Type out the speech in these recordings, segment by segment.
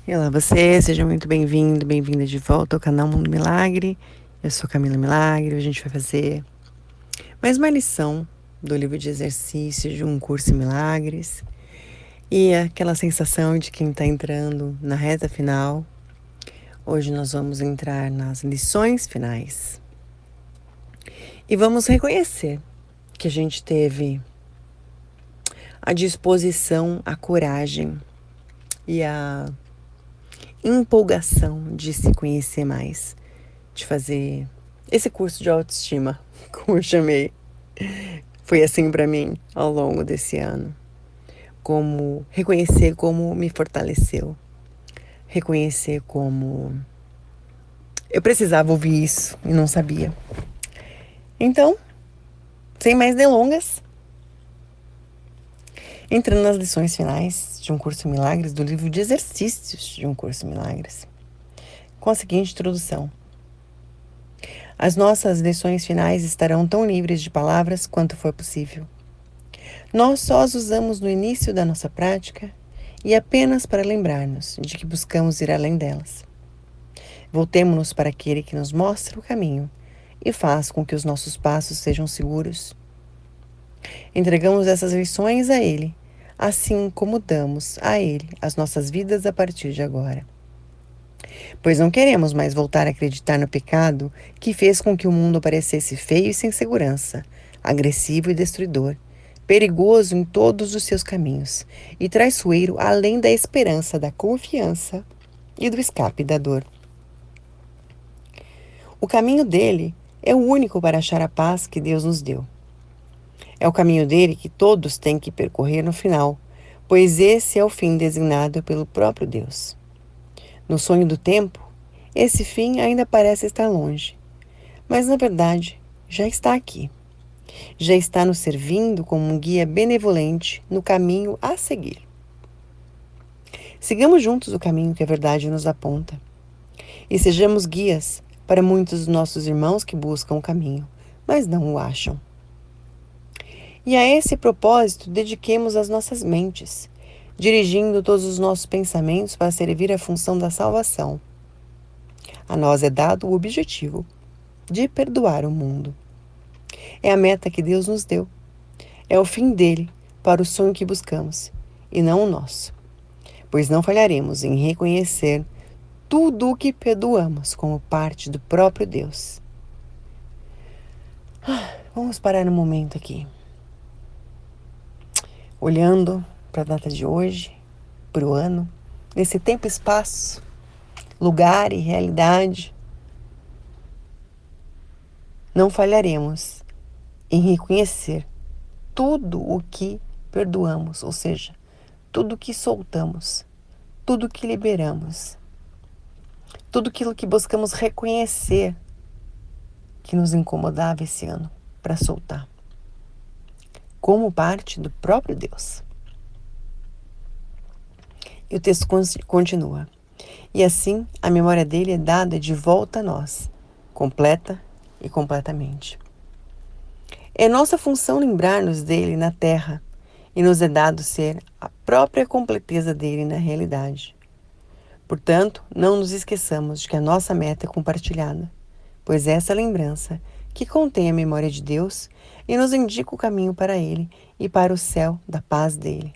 E olá você, seja muito bem-vindo, bem-vinda de volta ao canal Mundo Milagre. Eu sou Camila Milagre, a gente vai fazer mais uma lição do livro de exercícios de um curso em milagres. E aquela sensação de quem está entrando na reta final. Hoje nós vamos entrar nas lições finais. E vamos reconhecer que a gente teve a disposição, a coragem e a empolgação de se conhecer mais, de fazer esse curso de autoestima, como eu chamei. Foi assim para mim ao longo desse ano. Como reconhecer como me fortaleceu. Reconhecer como eu precisava ouvir isso e não sabia. Então, sem mais delongas, entrando nas lições finais de um curso em milagres, do livro de exercícios de um curso em milagres, com a seguinte introdução. As nossas lições finais estarão tão livres de palavras quanto for possível. Nós só as usamos no início da nossa prática e apenas para lembrar-nos de que buscamos ir além delas. Voltemo-nos para aquele que nos mostra o caminho e faz com que os nossos passos sejam seguros. Entregamos essas lições a Ele, assim como damos a Ele as nossas vidas a partir de agora. Pois não queremos mais voltar a acreditar no pecado que fez com que o mundo parecesse feio e sem segurança, agressivo e destruidor, perigoso em todos os seus caminhos e traiçoeiro além da esperança, da confiança e do escape da dor. O caminho dele é o único para achar a paz que Deus nos deu. É o caminho dele que todos têm que percorrer no final, pois esse é o fim designado pelo próprio Deus. No sonho do tempo, esse fim ainda parece estar longe, mas na verdade já está aqui. Já está nos servindo como um guia benevolente no caminho a seguir. Sigamos juntos o caminho que a verdade nos aponta e sejamos guias para muitos dos nossos irmãos que buscam o caminho, mas não o acham. E a esse propósito, dediquemos as nossas mentes, dirigindo todos os nossos pensamentos para servir a função da salvação. A nós é dado o objetivo de perdoar o mundo. É a meta que Deus nos deu. É o fim dele para o sonho que buscamos, e não o nosso. Pois não falharemos em reconhecer tudo o que perdoamos como parte do próprio Deus. Vamos parar um momento aqui. Olhando para a data de hoje, para o ano, nesse tempo e espaço, lugar e realidade, não falharemos em reconhecer tudo o que perdoamos, ou seja, tudo o que soltamos, tudo o que liberamos, tudo aquilo que buscamos reconhecer que nos incomodava esse ano para soltar, como parte do próprio Deus. E o texto continua. E assim, a memória dele é dada de volta a nós, completa e completamente. É nossa função lembrar-nos dele na terra e nos é dado ser a própria completeza dele na realidade. Portanto, não nos esqueçamos de que a nossa meta é compartilhada, pois é essa lembrança que contém a memória de Deus e nos indica o caminho para ele e para o céu da paz dele.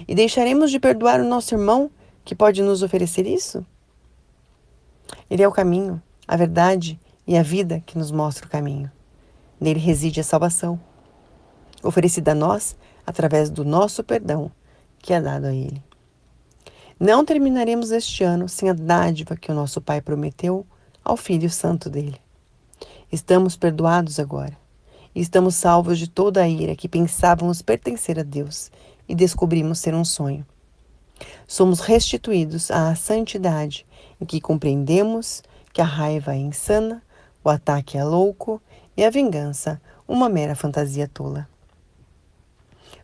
E deixaremos de perdoar o nosso irmão que pode nos oferecer isso? Ele é o caminho, a verdade e a vida que nos mostra o caminho. Nele reside a salvação, oferecida a nós através do nosso perdão que é dado a ele. Não terminaremos este ano sem a dádiva que o nosso Pai prometeu ao Filho Santo dele. Estamos perdoados agora e estamos salvos de toda a ira que pensávamos pertencer a Deus e descobrimos ser um sonho. Somos restituídos à santidade em que compreendemos que a raiva é insana, o ataque é louco e a vingança uma mera fantasia tola.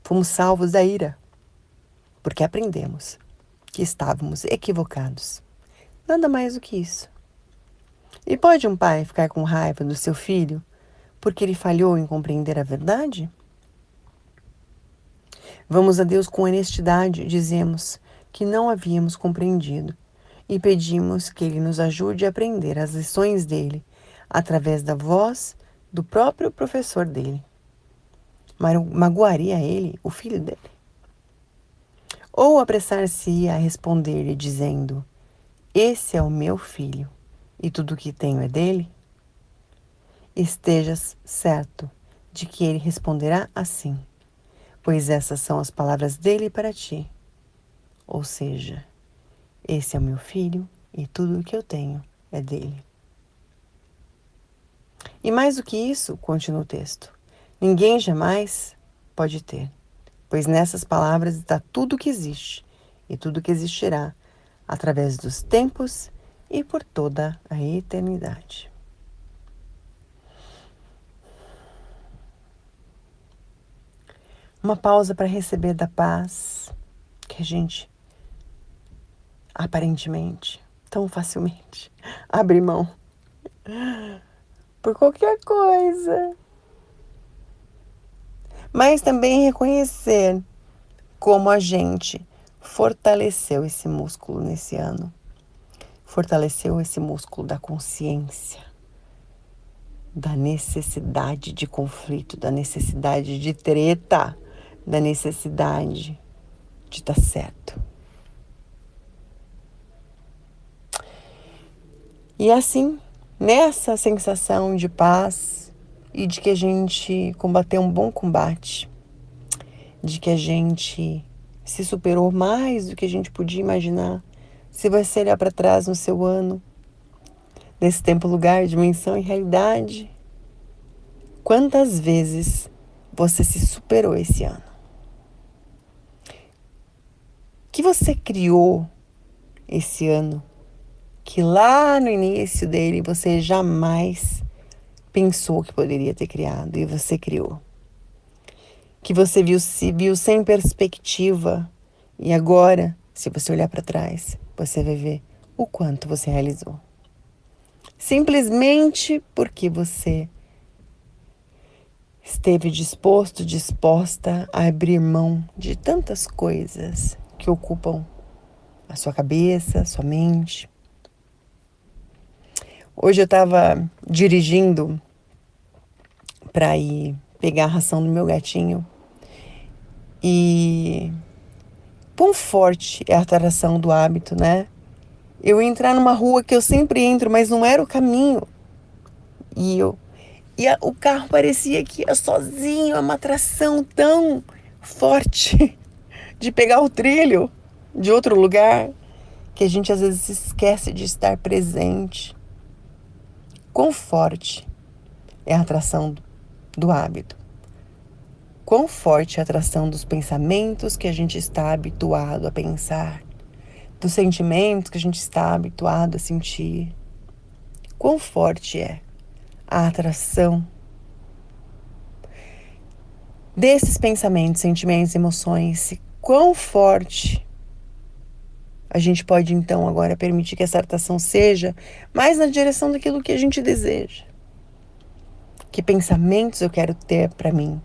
Fomos salvos da ira, porque aprendemos que estávamos equivocados. Nada mais do que isso. E pode um pai ficar com raiva do seu filho porque ele falhou em compreender a verdade? Vamos a Deus com honestidade e dizemos que não havíamos compreendido e pedimos que Ele nos ajude a aprender as lições dele através da voz do próprio professor dele. Magoaria ele, o filho dele? Ou apressar-se-ia a responder-lhe dizendo: Esse é o meu filho, e tudo o que tenho é dele? Estejas certo de que ele responderá assim, pois essas são as palavras dele para ti. Ou seja, esse é o meu filho, e tudo o que eu tenho é dele. E mais do que isso, continua o texto, ninguém jamais pode ter, pois nessas palavras está tudo o que existe e tudo o que existirá através dos tempos e por toda a eternidade. Uma pausa para receber da paz que a gente aparentemente, tão facilmente, abre mão por qualquer coisa. Mas também reconhecer como a gente fortaleceu esse músculo nesse ano. Fortaleceu esse músculo da consciência, da necessidade de conflito, da necessidade de treta, da necessidade de estar certo. E assim, nessa sensação de paz e de que a gente combateu um bom combate, de que a gente se superou mais do que a gente podia imaginar, se você olhar para trás no seu ano, nesse tempo, lugar, dimensão e realidade, quantas vezes você se superou esse ano? Que você criou esse ano que lá no início dele você jamais pensou que poderia ter criado e você criou. Que você se viu sem perspectiva e agora, se você olhar para trás, você vai ver o quanto você realizou. Simplesmente porque você esteve disposto, disposta a abrir mão de tantas coisas que ocupam a sua cabeça, a sua mente. Hoje eu estava dirigindo para ir pegar a ração do meu gatinho e quão forte é a atração do hábito, né? Eu ia entrar numa rua que eu sempre entro, mas não era o caminho. O carro parecia que ia sozinho, é uma atração tão forte de pegar o trilho de outro lugar que a gente às vezes se esquece de estar presente. Quão forte é a atração do hábito? Quão forte é a atração dos pensamentos que a gente está habituado a pensar, dos sentimentos que a gente está habituado a sentir? Quão forte é a atração desses pensamentos, sentimentos, emoções? Quão forte a gente pode então agora permitir que essa atração seja mais na direção daquilo que a gente deseja? Que pensamentos eu quero ter para mim?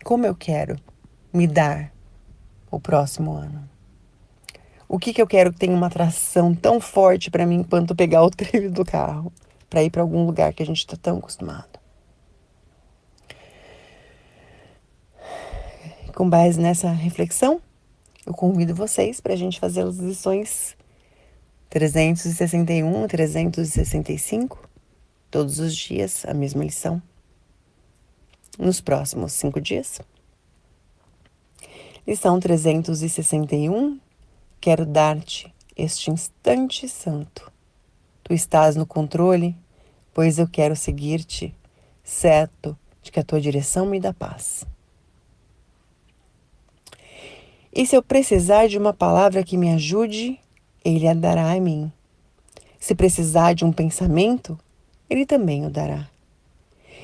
Como eu quero me dar o próximo ano? O que eu quero que tenha uma atração tão forte para mim quanto pegar o trilho do carro para ir para algum lugar que a gente está tão acostumado? Com base nessa reflexão, eu convido vocês para a gente fazer as lições 361, 365, todos os dias, a mesma lição. Nos próximos 5 dias. Lição 361, quero dar-te este instante santo. Tu estás no controle, pois eu quero seguir-te, certo de que a tua direção me dá paz. E se eu precisar de uma palavra que me ajude, Ele a dará a mim. Se precisar de um pensamento, Ele também o dará.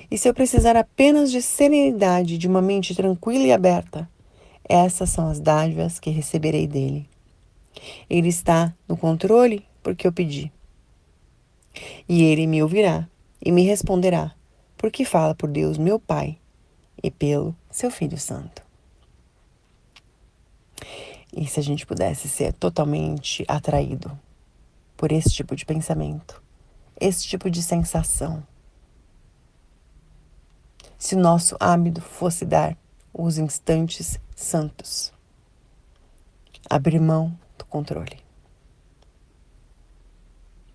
E se eu precisar apenas de serenidade, de uma mente tranquila e aberta, essas são as dádivas que receberei dele. Ele está no controle porque eu pedi. E ele me ouvirá e me responderá, porque fala por Deus, meu Pai, e pelo seu Filho Santo. E se a gente pudesse ser totalmente atraído por esse tipo de pensamento, esse tipo de sensação, se o nosso hábito fosse dar os instantes santos, abrir mão do controle,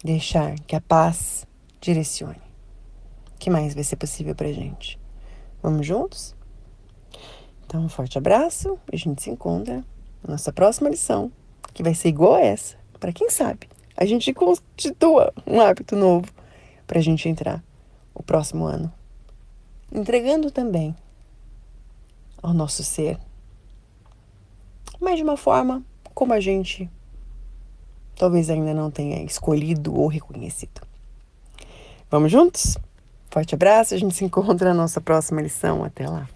deixar que a paz direcione, o que mais vai ser possível pra gente? Vamos juntos? Então, um forte abraço e a gente se encontra na nossa próxima lição, que vai ser igual a essa, para quem sabe a gente constitua um hábito novo para a gente entrar o próximo ano, entregando também ao nosso ser, mas de uma forma como a gente talvez ainda não tenha escolhido ou reconhecido. Vamos juntos? Forte abraço, a gente se encontra na nossa próxima lição. Até lá.